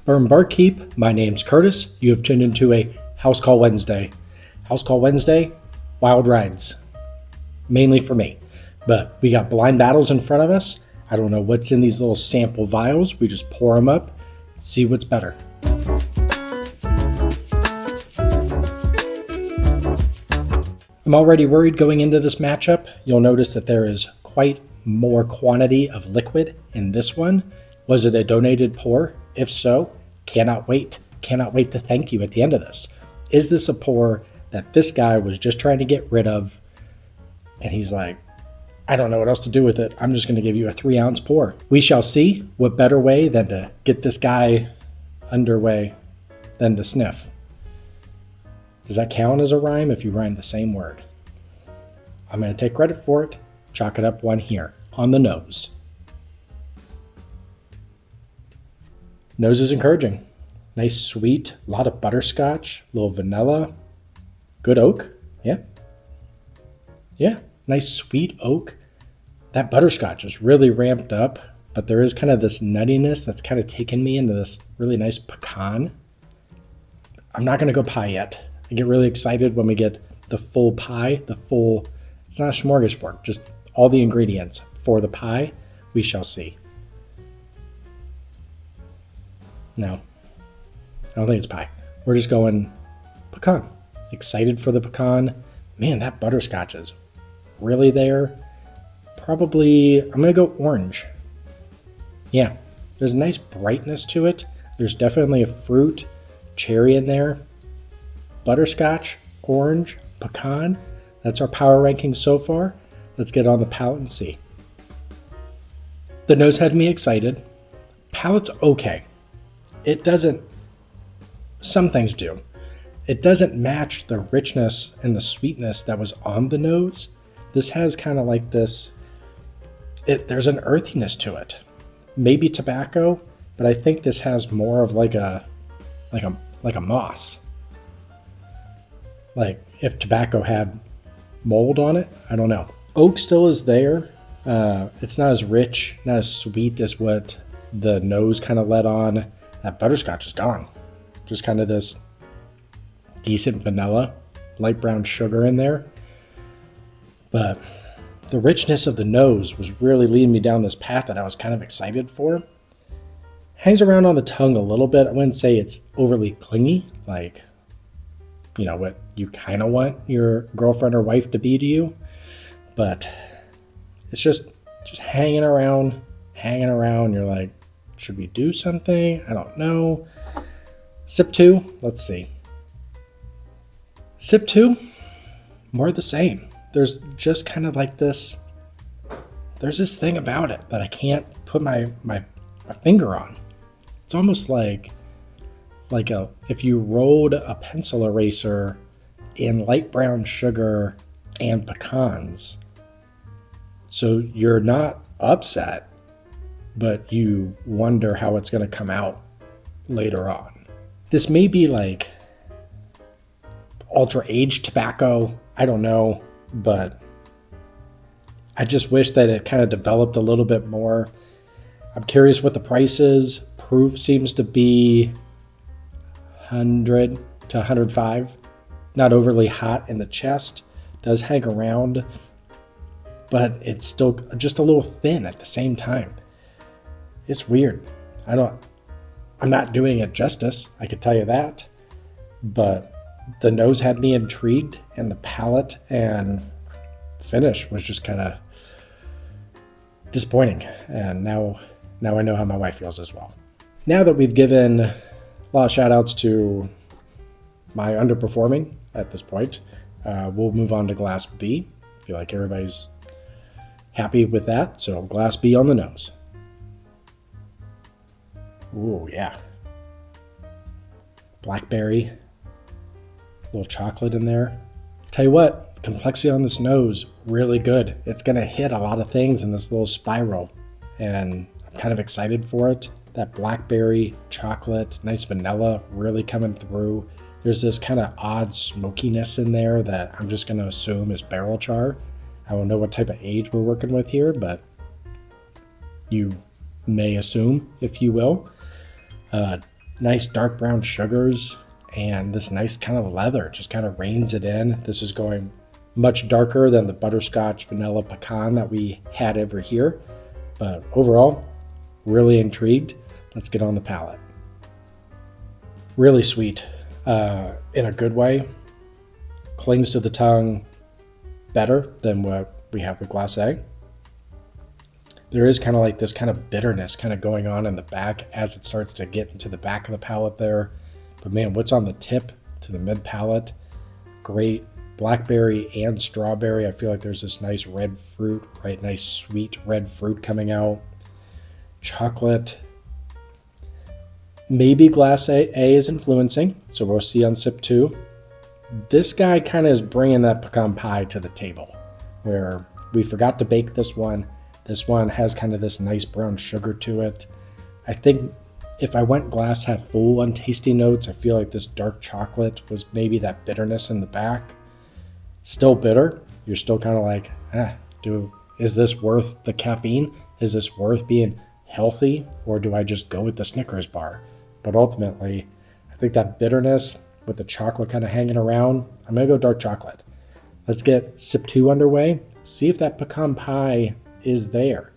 Bourbon Barkeep, my name's Curtis. You have tuned into a House Call Wednesday. House Call Wednesday, wild rides. Mainly for me. But we got blind battles in front of us. I don't know what's in these little sample vials. We just pour them up and see what's better. I'm already worried going into this matchup. You'll notice that there is quite more quantity of liquid in this one. Was it a donated pour? If so, cannot wait. Cannot wait to thank you at the end of this. Is this a pour that this guy was just trying to get rid of? And he's like, I don't know what else to do with it. I'm just going to give you a 3-ounce pour. We shall see. What better way than to get this guy underway than to sniff? Does that count as a rhyme if you rhyme the same word? I'm going to take credit for it. Chalk it up one here on the nose. Nose is encouraging. Nice sweet, a lot of butterscotch, a little vanilla, good oak. Yeah, nice sweet oak. That butterscotch is really ramped up, but there is kind of this nuttiness that's kind of taken me into this really nice pecan. I'm not going to go pie yet. I get really excited when we get the full pie, it's not a smorgasbord, just all the ingredients for the pie. We shall see. No, I don't think it's pie. We're just going pecan. Excited for the pecan. Man, that butterscotch is really there. Probably, I'm going to go orange. Yeah, there's a nice brightness to it. There's definitely a fruit, cherry in there. Butterscotch, orange, pecan. That's our power ranking so far. Let's get on the palate and see. The nose had me excited. Palate's okay. It doesn't, some things do. It doesn't match the richness and the sweetness that was on the nose. This has kind of like this, there's an earthiness to it. Maybe tobacco, but I think this has more of like a moss. Like if tobacco had mold on it, I don't know. Oak still is there. It's not as rich, not as sweet as what the nose kind of let on. That butterscotch is gone. Just kind of this decent vanilla, light brown sugar in there. But the richness of the nose was really leading me down this path that I was kind of excited for. Hangs around on the tongue a little bit. I wouldn't say it's overly clingy, like, you know, what you kind of want your girlfriend or wife to be to you. But it's just hanging around. You're like, should we do something? I don't know. Sip 2, let's see. Sip 2, more of the same. There's just kind of like this, there's this thing about it that I can't put my finger on. It's almost like if you rolled a pencil eraser in light brown sugar and pecans. So you're not upset, but you wonder how it's going to come out later on. This may be like ultra aged tobacco, I don't know, but I just wish that it kind of developed a little bit more. I'm curious what the price is. Proof seems to be 100 to 105. Not overly hot in the chest. Does hang around, but it's still just a little thin at the same time. It's weird. I'm not doing it justice, I could tell you that. But the nose had me intrigued, and the palate and finish was just kind of disappointing. And now I know how my wife feels as well. Now that we've given a lot of shout outs to my underperforming at this point, we'll move on to glass B. I feel like everybody's happy with that. So glass B on the nose. Ooh, yeah. Blackberry. A little chocolate in there. Tell you what, complexity on this nose, really good. It's going to hit a lot of things in this little spiral. And I'm kind of excited for it. That blackberry, chocolate, nice vanilla really coming through. There's this kind of odd smokiness in there that I'm just going to assume is barrel char. I don't know what type of age we're working with here, but you may assume, if you will. nice dark brown sugars and this nice kind of leather just kind of reins it in. This is going much darker than the butterscotch vanilla pecan that we had over here. But overall, really intrigued. Let's get on the palate. Really sweet in a good way. Clings to the tongue better than what we have with Glacé. There is kind of like this kind of bitterness kind of going on in the back as it starts to get into the back of the palate there. But man, what's on the tip to the mid palate? Great blackberry and strawberry. I feel like there's this nice red fruit, right? Nice sweet red fruit coming out. Chocolate. Maybe Glacé A is influencing, so we'll see on sip 2. This guy kind of is bringing that pecan pie to the table, where we forgot to bake this one. This one has kind of this nice brown sugar to it. I think if I went glass half full on tasty notes, I feel like this dark chocolate was maybe that bitterness in the back. Still bitter. You're still kind of like, is this worth the caffeine? Is this worth being healthy? Or do I just go with the Snickers bar? But ultimately, I think that bitterness with the chocolate kind of hanging around, I'm going to go dark chocolate. Let's get sip 2 underway. See if that pecan pie is there.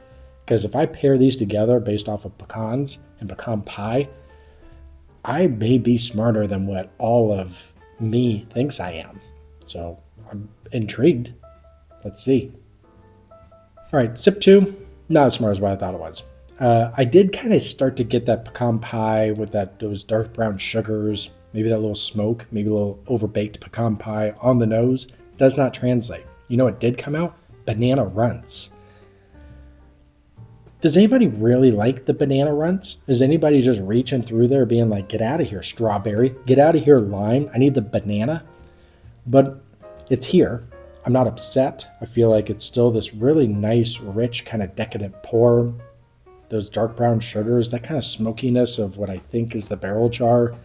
Because if I pair these together based off of pecans and pecan pie, I may be smarter than what all of me thinks I am. So I'm intrigued. Let's see. All right, sip 2, not as smart as what I thought it was. I did kind of start to get that pecan pie with those dark brown sugars, maybe that little smoke, maybe a little overbaked pecan pie on the nose. Does not translate. You know what did come out? Banana runts. Does anybody really like the banana runts? Is anybody just reaching through there being like, get out of here, strawberry, get out of here, lime, I need the banana? But it's here. I'm not upset. I feel like it's still this really nice, rich, kind of decadent pour. Those dark brown sugars, that kind of smokiness of what I think is the barrel jar,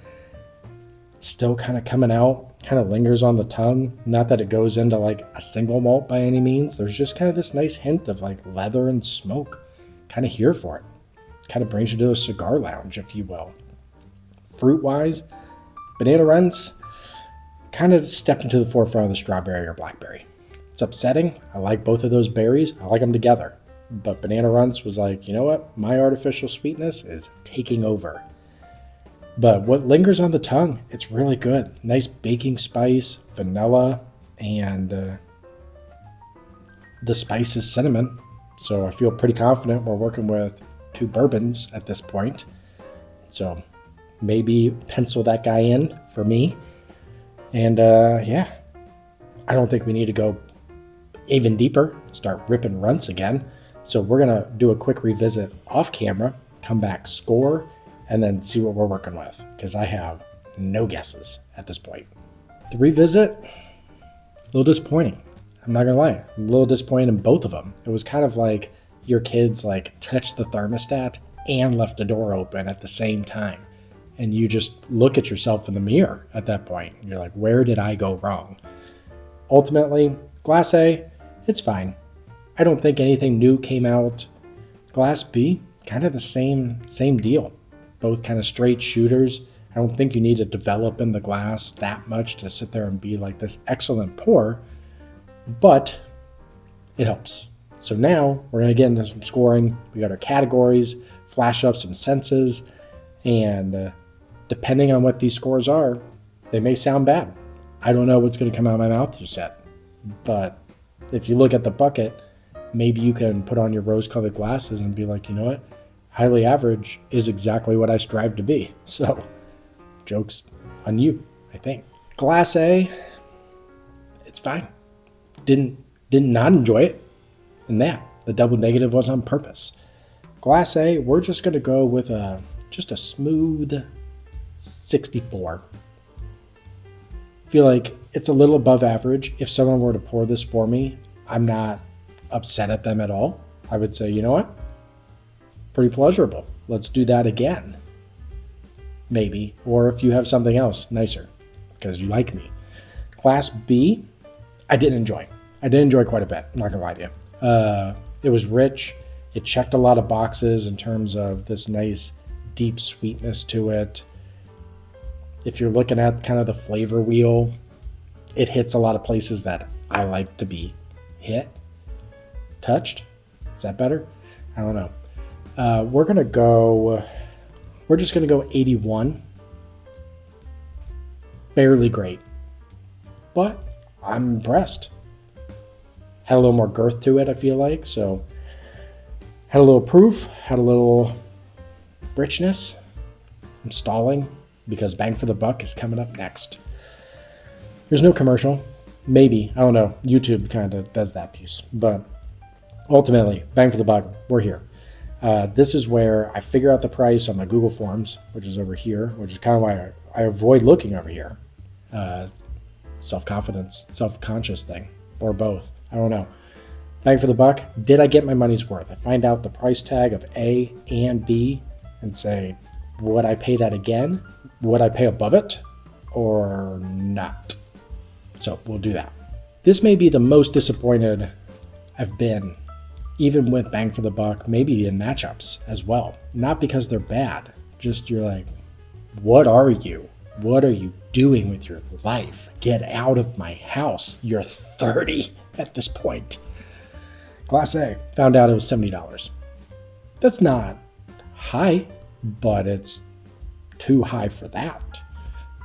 still kind of coming out, kind of lingers on the tongue. Not that it goes into like a single malt by any means. There's just kind of this nice hint of like leather and smoke. Kind of here for it. Kind of brings you to a cigar lounge, if you will. Fruit-wise, banana runs kind of step into the forefront of the strawberry or blackberry. It's upsetting. I like both of those berries. I like them together. But banana runs was like, you know what? My artificial sweetness is taking over. But what lingers on the tongue, it's really good. Nice baking spice, vanilla, and the spice is cinnamon. So I feel pretty confident we're working with 2 bourbons at this point. So maybe pencil that guy in for me. And I don't think we need to go even deeper, start ripping runts again. So we're going to do a quick revisit off camera, come back, score, and then see what we're working with. Because I have no guesses at this point. The revisit, a little disappointing. I'm not gonna lie, I'm a little disappointed in both of them. It was kind of like your kids like touched the thermostat and left the door open at the same time. And you just look at yourself in the mirror at that point. You're like, where did I go wrong? Ultimately, Glacé, it's fine. I don't think anything new came out. Glass B, kind of the same deal. Both kind of straight shooters. I don't think you need to develop in the glass that much to sit there and be like this excellent pour. But it helps. So now we're going to get into some scoring. We got our categories, flash up some senses, and depending on what these scores are, they may sound bad. I don't know what's going to come out of my mouth just yet. But if you look at the bucket, maybe you can put on your rose-colored glasses and be like, you know what? Highly average is exactly what I strive to be. So, joke's on you, I think. Glacé, it's fine. Did not enjoy it, and the double negative was on purpose. Glacé, we're just going to go with just a smooth 64. Feel like it's a little above average. If someone were to pour this for me, I'm not upset at them at all. I would say, you know what? Pretty pleasurable. Let's do that again. Maybe. Or if you have something else nicer, because you like me. Class B, I did enjoy. I did enjoy quite a bit. I'm not going to lie to you. It was rich. It checked a lot of boxes in terms of this nice deep sweetness to it. If you're looking at kind of the flavor wheel, it hits a lot of places that I like to be touched. Is that better? I don't know. We're just gonna go 81. Barely great, but I'm impressed. Had a little more girth to it, I feel like. So had a little proof, had a little richness. I'm stalling because bang for the buck is coming up next. There's no commercial. Maybe, I don't know. YouTube kind of does that piece, but ultimately, bang for the buck, we're here. This is where I figure out the price on my Google Forms, which is over here, which is kind of why I avoid looking over here. Self-confidence, self-conscious thing, or both. I don't know. Bang for the buck. Did I get my money's worth? I find out the price tag of A and B and say, would I pay that again? Would I pay above it or not? So we'll do that. This may be the most disappointed I've been, even with bang for the buck, maybe in matchups as well. Not because they're bad, just you're like, what are you? What are you doing with your life? Get out of my house. You're 30 at this point. Class A, found out it was $70. That's not high, but it's too high for that.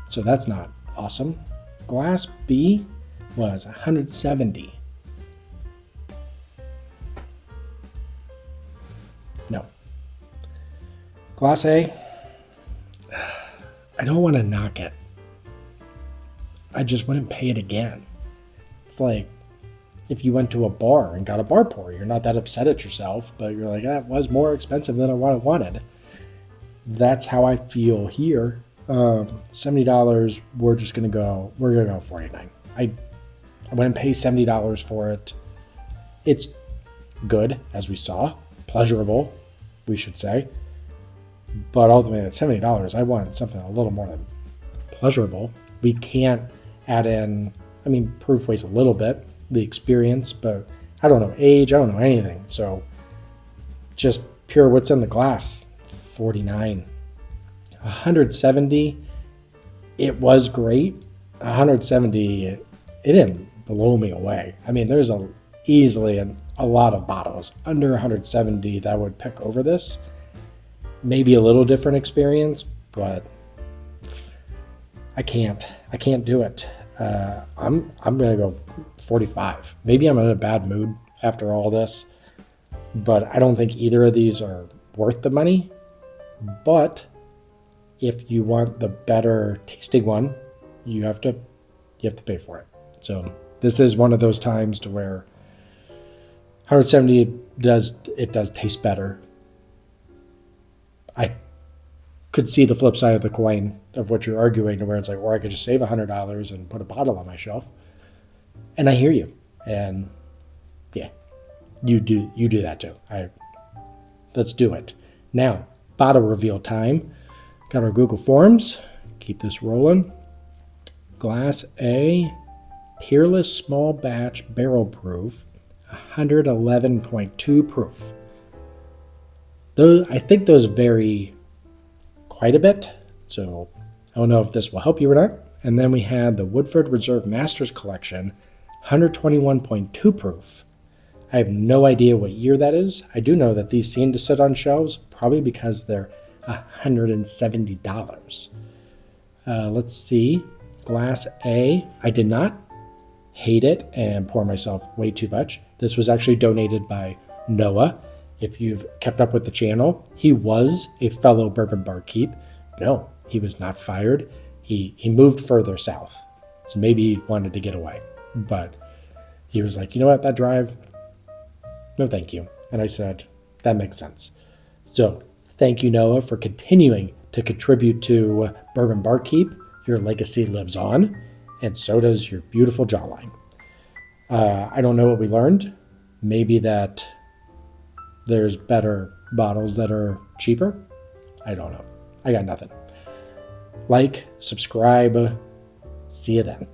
So that's not awesome. Class B was $170. No. Class A, I don't want to knock it. I just wouldn't pay it again. It's like if you went to a bar and got a bar pour, you're not that upset at yourself, but you're like, that was more expensive than I wanted. That's how I feel here. $70, we're gonna go $49. I wouldn't pay $70 for it. It's good, as we saw, pleasurable, we should say. But ultimately at $70, I want something a little more than pleasurable. We can't add in, proof weighs a little bit, the experience, but I don't know age, I don't know anything. So just pure what's in the glass, $49. $170, it was great. $170, it didn't blow me away. There's easily a lot of bottles under $170 that would pick over this. Maybe a little different experience, but I can't do it. I'm gonna go 45. Maybe I'm in a bad mood after all this, but I don't think either of these are worth the money. But if you want the better tasting one, you have to pay for it. So this is one of those times to where 170 does taste better. I could see the flip side of the coin of what you're arguing, to where it's like, or I could just save $100 and put a bottle on my shelf. And I hear you. And yeah, you do that too. Let's do it. Now, bottle reveal time. Got our Google Forms. Keep this rolling. Glass A, Peerless small batch barrel proof, 111.2 proof. I think those vary quite a bit, so I don't know if this will help you or not. And then we had the Woodford Reserve Masters Collection, 121.2 proof. I have no idea what year that is. I do know that these seem to sit on shelves, probably because they're $170. Let's see. Glass A, I did not hate it and pour myself way too much. This was actually donated by Noah. If you've kept up with the channel, he was a fellow bourbon barkeep. No, he was not fired. He moved further south. So maybe he wanted to get away. But he was like, you know what, that drive, no thank you. And I said, that makes sense. So thank you, Noah, for continuing to contribute to Bourbon Barkeep. Your legacy lives on, and so does your beautiful jawline. I don't know what we learned. Maybe that there's better bottles that are cheaper. I don't know. I got nothing. Like, subscribe. See you then.